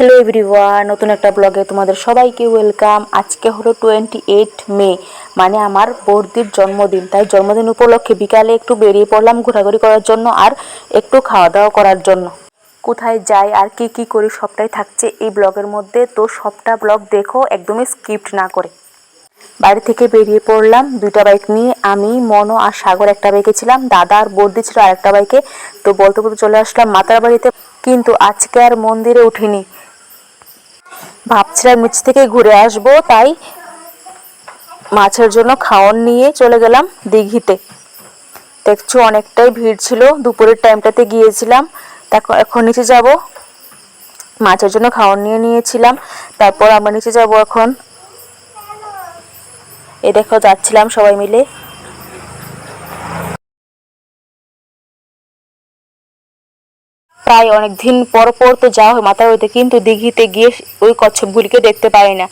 Hello everyone, নতুন একটা ব্লগে তোমাদের সবাইকে ওয়েলকাম। আজকে হলো 28 মে, মানে আমার বৌদির জন্মদিন। তাই জন্মদিন উপলক্ষে বিকালে একটু বেরিয়ে পড়লাম ঘোরাঘুরি করার জন্য আর একটু খাওয়া দাওয়া করার জন্য। কোথায় যাই আর কি কি করি সবটাই থাকছে এই ব্লগের মধ্যে, তো সবটা ব্লগ দেখো, একদমই স্কিপ্ট না করে। বাড়ি থেকে বেরিয়ে পড়লাম দুইটা বাইক নিয়ে, আমি মনো আর সাগর একটা বাইকে ছিলাম, দাদা আর বৌদি ছিল আর একটা বাইকে। তো বলতে বলতে চলে আসলাম মাতার বাড়িতে, কিন্তু আজকে আর মন্দিরে উঠিনি। ভাবছিলাম নিচ থেকে ঘুরে আসব, তাই মাছের জন্য খাওয়ার নিয়ে চলে গেলাম দিঘিতে। দেখছো অনেকটাই ভিড় ছিল, দুপুরের টাইমটাতে গিয়েছিলাম। এখন নিচে যাব, মাছের জন্য খাওয়ার নিয়ে নিয়েছিলাম। তারপর আমরা নিচে যাব এখন। এই দেখো যাচ্ছিলাম সবাই মিলে। প্রায় অনেকদিন পর পর তো যাওয়া হয় মাথার বাড়িতে, কিন্তু দিঘিতে গিয়ে ওই কচ্ছপগুলিকে দেখতে পাই না,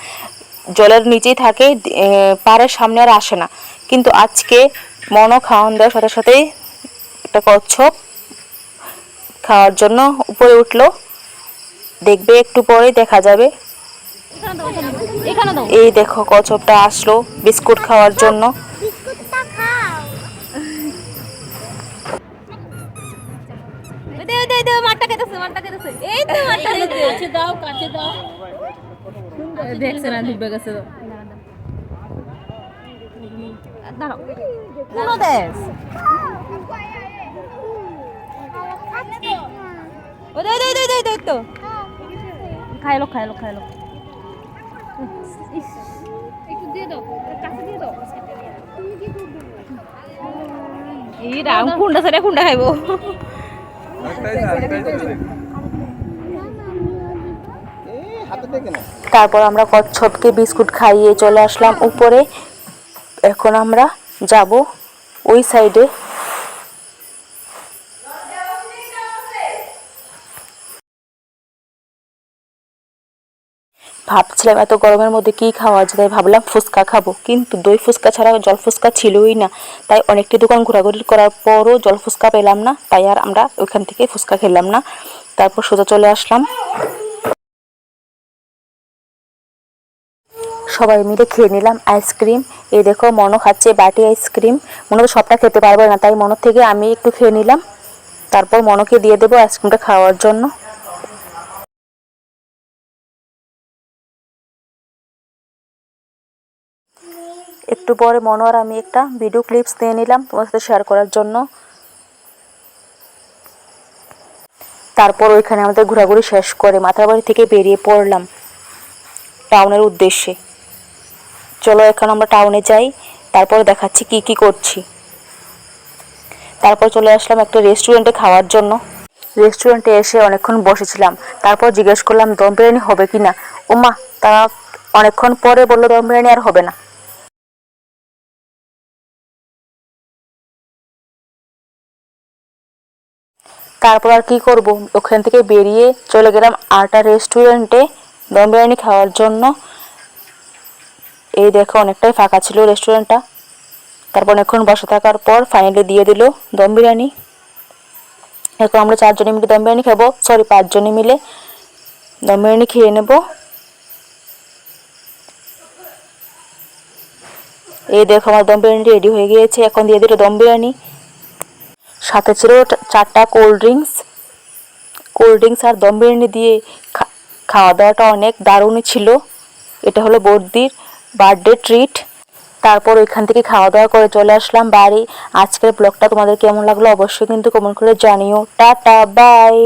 জলের নিচেই থাকে, পাড়ের সামনে আর আসে না। কিন্তু আজকে মনো খাওয়ান দেওয়ার সাথে সাথেই একটা কচ্ছপ খাওয়ার জন্য উপরে উঠলো। দেখবে একটু পরেই দেখা যাবে। এই দেখো কচ্ছপটা আসলো বিস্কুট খাওয়ার জন্য। দেখছে না ডুবে গেছে। কোন দেশ তো খাইলো খাইলো খাইলো। এই রাম কুন্ডা ছেড়ে কুন্ডা খাইবো। তারপর আমরা কচ্ছপকে বিস্কুট খাইয়ে চলে আসলাম উপরে। এখন আমরা যাব ওই সাইডে। ভাবছিলাম এত গরমের মধ্যে কি খাওয়া যায়, তাই ভাবলাম ফুচকা খাবো, কিন্তু দই ফুচকা ছাড়া জল ফুচকা ছিলই না। তাই অনেকটি দোকান ঘোরাঘুরি করার পরও জল ফুচকা পেলাম না, তাই আর আমরা ওইখান থেকে ফুচকা খেলাম না। তারপর সোজা চলে আসলাম। সবাই মিলে খেয়ে নিলাম আইসক্রিম। এই দেখো মনো খাচ্ছে বাটি আইসক্রিম। মনে তো সবটা খেতে পারবে না, তাই মনো থেকে আমি একটু খেয়ে নিলাম। তারপর মনোকে দিয়ে দেবো আইসক্রিমটা খাওয়ার জন্য। একটু পরে মনো আর আমি একটা ভিডিও ক্লিপস নিয়ে নিলাম তোমার সাথে শেয়ার করার জন্য। তারপর ওইখানে আমাদের ঘোরাঘুরি শেষ করে মাতারবাড়ি থেকে বেরিয়ে পড়লাম টাউনের উদ্দেশ্যে। চলো এখন আমরা টাউনে যাই, তারপর দেখাচ্ছি কি কি করছি। তারপর চলে আসলাম একটা রেস্টুরেন্টে খাওয়ার জন্য। রেস্টুরেন্টে এসে অনেকক্ষণ বসেছিলাম, তারপর জিজ্ঞেস করলাম দম বিরিয়ানি হবে কি না। ওমা, তারা অনেকক্ষণ পরে বললো দম বিরিয়ানি আর হবে না। তারপর আর কি করব, ওখান থেকে বেরিয়ে চলে গেলাম আরেকটা রেস্টুরেন্টে দম বিরিয়ানি খাওয়ার জন্য। এই দেখো অনেকটাই ফাঁকা ছিল রেস্টুরেন্টটা। তারপর অনেকক্ষণ বসে থাকার পর ফাইনালি দিয়ে দিল দম বিরিয়ানি। এখন আমরা 4 জনে মিলে দম বিরিয়ানি খাবো, সরি 5 জনে মিলে দম বিরিয়ানি খেয়ে নেব। এই দেখো আমার দম বিরিয়ানি রেডি হয়ে গিয়েছে। এখন দিয়ে দিল দম বিরিয়ানি, সাথে ছিল 4টা কোল্ড ড্রিঙ্কস আর দম বিরিয়ানি দিয়ে খাওয়া দাওয়াটা অনেক দারুণই ছিল। এটা হলো বৌদির বার্থডে ট্রিট। তারপর ওইখান থেকে খাওয়া দাওয়া করে চলে আসলাম বাড়ি। আজকের ব্লগটা তোমাদের কেমন লাগলো অবশ্যই কিন্তু কমেন্ট করে জানিও। Ta ta, by.